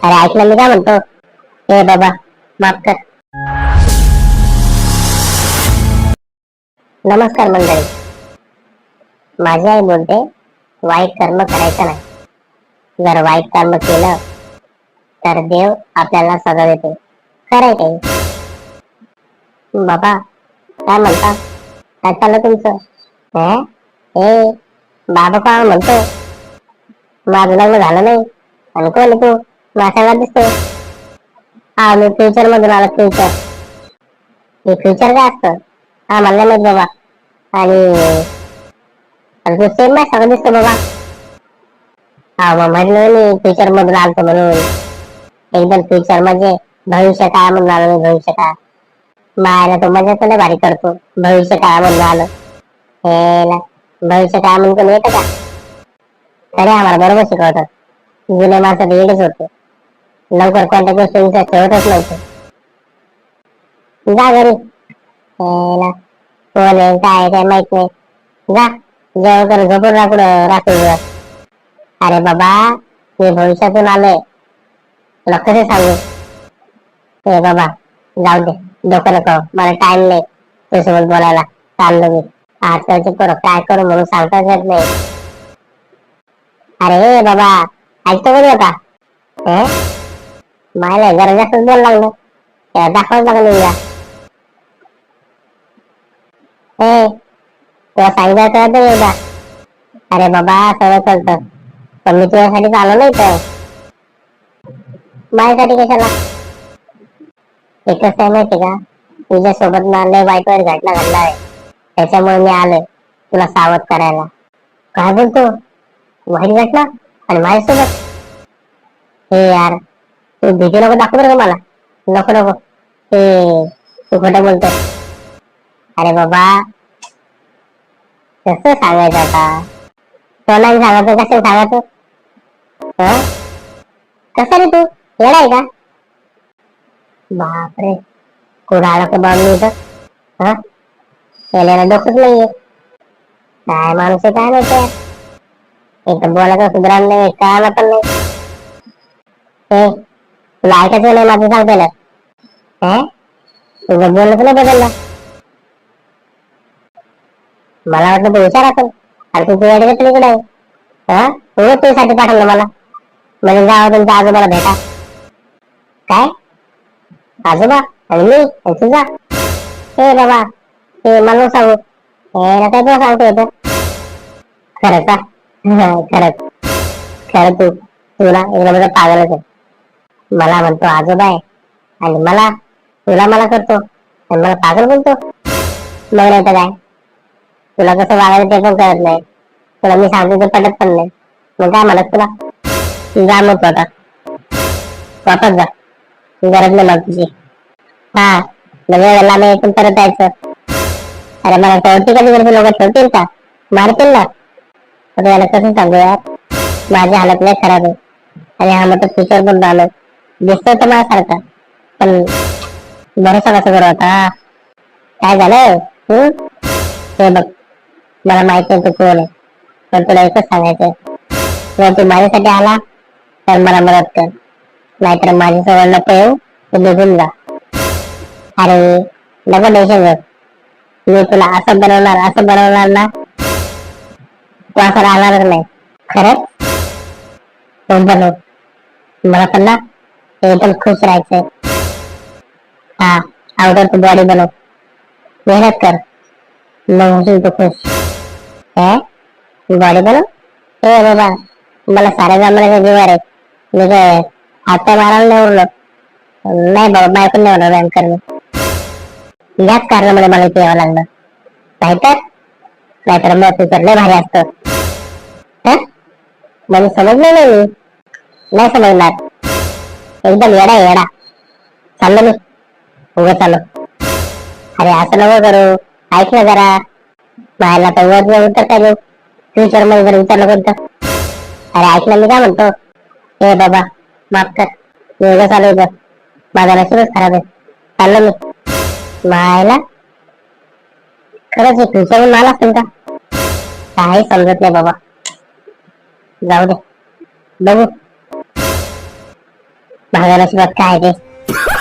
अरे ऐकलं मी काय म्हणतो. हे बाबा माफ कर. नमस्कार मंडळी. माझी आई बोलते वाईट कर्म करायचं नाही. जर वाईट कर्म केलं तर देव आपल्याला सजा देते. खरंय काही. बाबा काय म्हणता. काय चाललं तुमचं. ए बाबा काय म्हणतो. माझं लग्न झालं नाही आणि कोण तू माझ्याला दिसतो. हा मी फ्युचर मधून आलो. फ्युचर हे फ्युचर काय असतं हा मला नाही बाबा. आणि तू सेम नाही सगळं दिसतो बाबा. हा मग म्हटलं मी फ्युचर मधून आलतो म्हणून. एकदम फ्युचर म्हणजे भविष्य काय म्हणून आलो मी. भविष्य काय मायला तो मजा तुला भारी करतो. भविष्य काय म्हणून आलं. हे भविष्य काय म्हणून कोण येतं का. तरी आम्हाला बरोबर शिकवतात. जुने माणसं येडच होते. लवकर कोणत्या गोष्टींचा ठेवतच नव्हते. जा घरी. कोण आहे काय काय माहित नाही. जा जेवण कर. झोपून राखून. अरे बाबा मी भविष्यातून आलोय. तुला कसे सांगू. हे बाबा जाऊ दे. डोकं नको. मला टाइम नाही तुझ्यासोबत बोलायला. चाललो मी. आजकालचे पोरं काय करू म्हणून सांगताच येत नाही. अरे बाबा ऐकतो कधी होता. मायला जरा जास्तच बोल लागलं. दाखवाच लागलं तुला. तुला सांगितलं कळत नाही एकदा. अरे बाबा सगळं कळतं पण मी तुझ्यासाठी आलो नाही तर माझ्यासाठी कशाला. एकच आहे माहिती का. तुझ्या सोबत ना लय वाईट वाईट घटना घडणार आहे. त्याच्यामुळे मी आलोय तुला सावध करायला. काय बोलतो वाईट घटना आणि माझ्यासोबत. हे यार तू भीती नको दाखव बरं का मला. नको नको. तू खोटं बोलतोय. अरे बाबा कसं सांगायचं आता. तो नाही सांगायचं कसं सांगायचं. कसा रे तू येडा आहे का. बापरे कुठं आला का बाबा मी इथं. याला डोकंच नाहीये. काय माणूस आहे काय माहिती. एक तर बोलायचं सुधारण नाही. कळायला पण नाही. तुला ऐकायचं नाही माझं सांगतोय ना. तुझं बोलणं नाही बदललं. मला वाटलं तू विचार असेल. अरे तू तुझ्या इकडे आहे. तुझ्यासाठी पाठवलं मला म्हणजे जावं तुमच्या आजोबाला भेटा. काय आजोबा आणि मी तुझा. हे बाबा ते मला सांगू. काय तुला सांगतो होतं. खरं का. खरंच खरं तुला एकदा बघा पागलच आहे. मला म्हणतो आजोबा आहे आणि मला करतो आणि मला पागल बोलतो. मग नाही तर काय. तुला कसं वागायचं ते पण कळत नाही. तुला मी सांगतो ते पटत पण नाही. मग काय म्हणत तुला. जा मग स्वतः वापस जा. गरज नाही मग तुझी. हा वेळेला मी इथून परत यायचं. अरे मला ठेवते कधी करते लोक ठेवतील का. मारतील ना. तर याला कसं सांगू यार. माझी हालत लय खराब आहे. आणि हा मग फ्युचर पण झालं. दिसतोय तर माझ्यासारखा पण भरोसा कसा करू आता. काय झालं. हे बघ मला माहित नाही तू कोण आहे. पण तुला एकच सांगायचंय. जर तू माझ्यासाठी आला तर मला मदत कर. नाहीतर माझी सवय नको येऊ. तू निघून जा. अरे नको टेन्शन घेऊ. मी तुला असं बनवणार ना तू असं राहणारच नाही. खरंच तो बनव. मला पण ना एकदम खुश राहायचंय. हा अगोदर तू बॉडी बनव. मेहनत कर मग होशील तू खुश. बॉडी बनव. हे बाबा मला साऱ्या जमान्याचा जीवार आहे. मी काय हात मारायला नाही उरलो. नाही बाबा बायको नाही होणार व्यायाम करणं. याच कारणामुळे मला इथे यावं लागलं. नाहीतर मग फ्युचर लय भारी असतं. म्हणजे समजलं नाही मी. नाही समजणार. एकदम येडा येडा. चाललो मी. उभं चाललो. अरे असं नको करू. ऐक ना जरा. बाहेरला तर वर उत्तर काय देऊ. फ्युचर मध्ये जर विचारलं कोणतं. अरे ऐक ना मी काय म्हणतो. हे बाबा माफ कर. मी उगाच आलो इथं. माझा नशीबच खराब आहे. चाललो मी. मायला खरंच फ्युचर मध्ये आला असेल का. काही समजत नाही बाबा. जाऊ दे बघू. माझ्या नशिबात काय आहे ते